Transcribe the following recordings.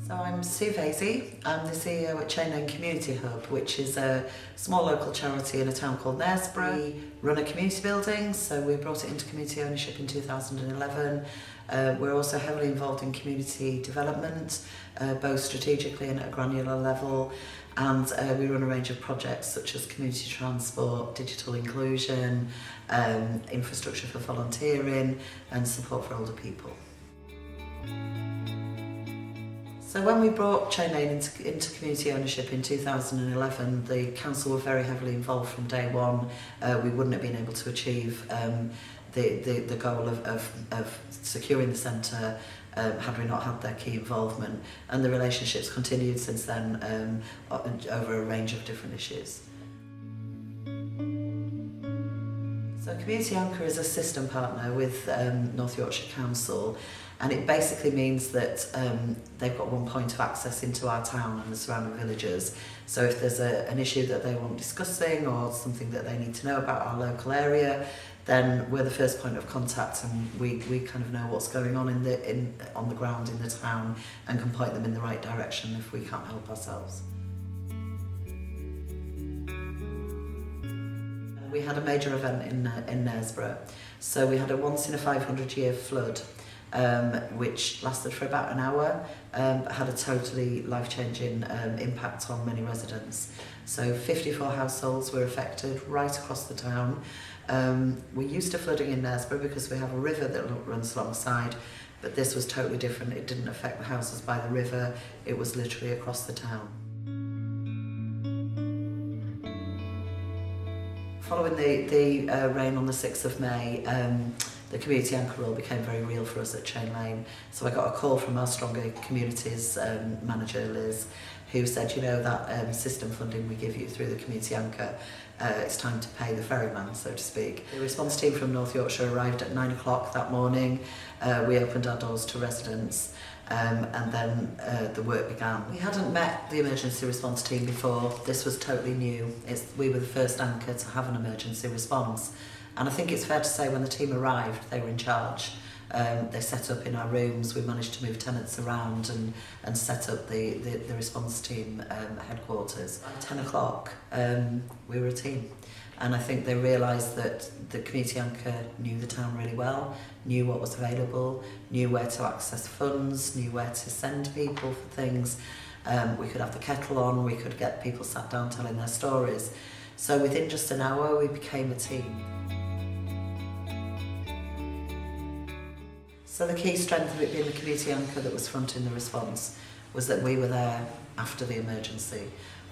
So I'm Sue Vasey. I'm the CEO at Chain Lane Community Hub, which is a small local charity in a town called Knaresborough. We run a community building, so we brought it into community ownership in 2011. We're also heavily involved in community development, both strategically and at a granular level. And we run a range of projects such as community transport, digital inclusion, infrastructure for volunteering and support for older people. So when we brought Chain Lane into community ownership in 2011, the council were very heavily involved from day one. We wouldn't have been able to achieve the goal of securing the centre had we not had their key involvement, and the relationships continued since then over a range of different issues. So Community Anchor is a system partner with North Yorkshire Council, and it basically means that they've got one point of access into our town and the surrounding villages. So if there's an issue that they want discussing or something that they need to know about our local area, then we're the first point of contact, and we kind of know what's going on on the ground in the town and can point them in the right direction if we can't help ourselves. We had a major event in Knaresborough. So we had a once in a 500 year flood, which lasted for about an hour, but had a totally life-changing impact on many residents. So 54 households were affected right across the town. We're used to flooding in Knaresborough because we have a river that runs alongside, but this was totally different. It didn't affect the houses by the river, it was literally across the town. Following the rain on the 6th of May, the community anchor role became very real for us at Chain Lane. So I got a call from our Stronger Communities manager, Liz, who said, you know, that system funding we give you through the community anchor, it's time to pay the ferryman, so to speak. The response team from North Yorkshire arrived at 9 o'clock that morning. We opened our doors to residents, and then the work began. We hadn't met the emergency response team before. This was totally new. We were the first anchor to have an emergency response. And I think it's fair to say when the team arrived, they were in charge. They set up in our rooms. We managed to move tenants around and set up the response team headquarters. At 10 o'clock, we were a team. And I think they realised that the community anchor knew the town really well, knew what was available, knew where to access funds, knew where to send people for things. We could have the kettle on, we could get people sat down telling their stories. So within just an hour, we became a team. So the key strength of it being the community anchor that was fronting the response was that we were there after the emergency.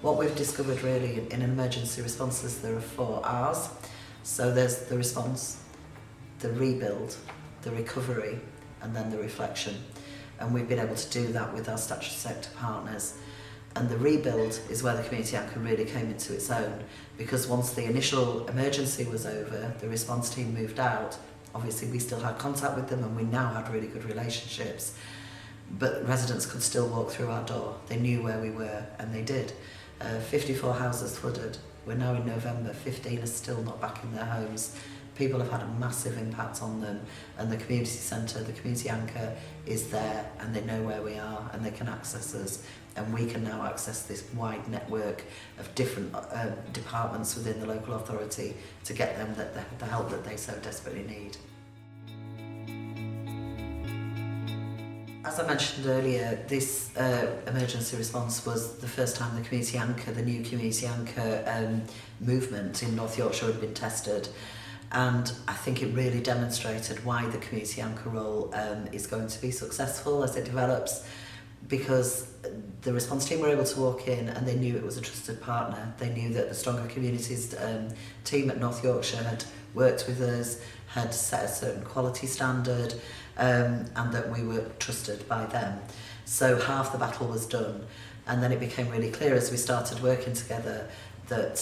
What we've discovered really in an emergency response is there are 4 R's. So there's the response, the rebuild, the recovery, and then the reflection. And we've been able to do that with our statutory sector partners. And the rebuild is where the community anchor really came into its own, because once the initial emergency was over, the response team moved out. Obviously we still had contact with them and we now had really good relationships, but residents could still walk through our door. They knew where we were, and they did. 54 houses flooded. We're now in November, 15 are still not back in their homes. People have had a massive impact on them, and the community centre, the community anchor is there, and they know where we are and they can access us, and we can now access this wide network of different departments within the local authority to get them the help that they so desperately need. As I mentioned earlier, this emergency response was the first time the community anchor, the new community anchor movement in North Yorkshire had been tested. And I think it really demonstrated why the community anchor role is going to be successful as it develops, because the response team were able to walk in and they knew it was a trusted partner. They knew that the Stronger Communities team at North Yorkshire had worked with us, had set a certain quality standard, and that we were trusted by them. So half the battle was done, and then it became really clear as we started working together that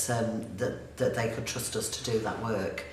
they could trust us to do that work.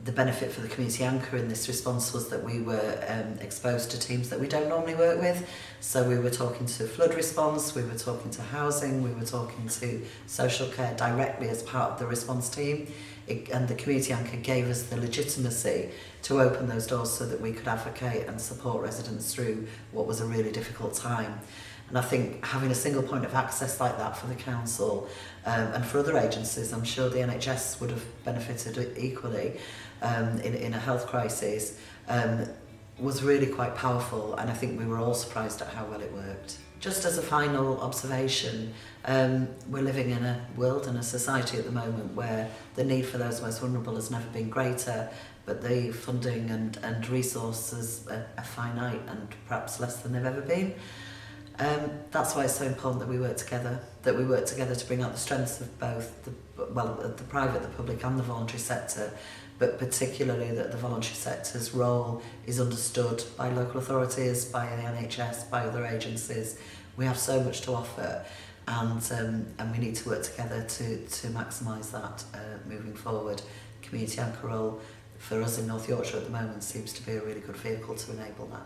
The benefit for the community anchor in this response was that we were exposed to teams that we don't normally work with. So we were talking to flood response, we were talking to housing, we were talking to social care directly as part of the response team. And the community anchor gave us the legitimacy to open those doors so that we could advocate and support residents through what was a really difficult time. And I think having a single point of access like that for the council and for other agencies, I'm sure the NHS would have benefited equally in a health crisis, was really quite powerful, and I think we were all surprised at how well it worked. Just as a final observation, we're living in a world and a society at the moment where the need for those most vulnerable has never been greater, but the funding and resources are finite and perhaps less than they've ever been. That's why it's so important that we work together, to bring out the strengths of both the private, the public and the voluntary sector, but particularly that the voluntary sector's role is understood by local authorities, by the NHS, by other agencies. We have so much to offer, and we need to work together to maximise that moving forward. Community anchor role for us in North Yorkshire at the moment seems to be a really good vehicle to enable that.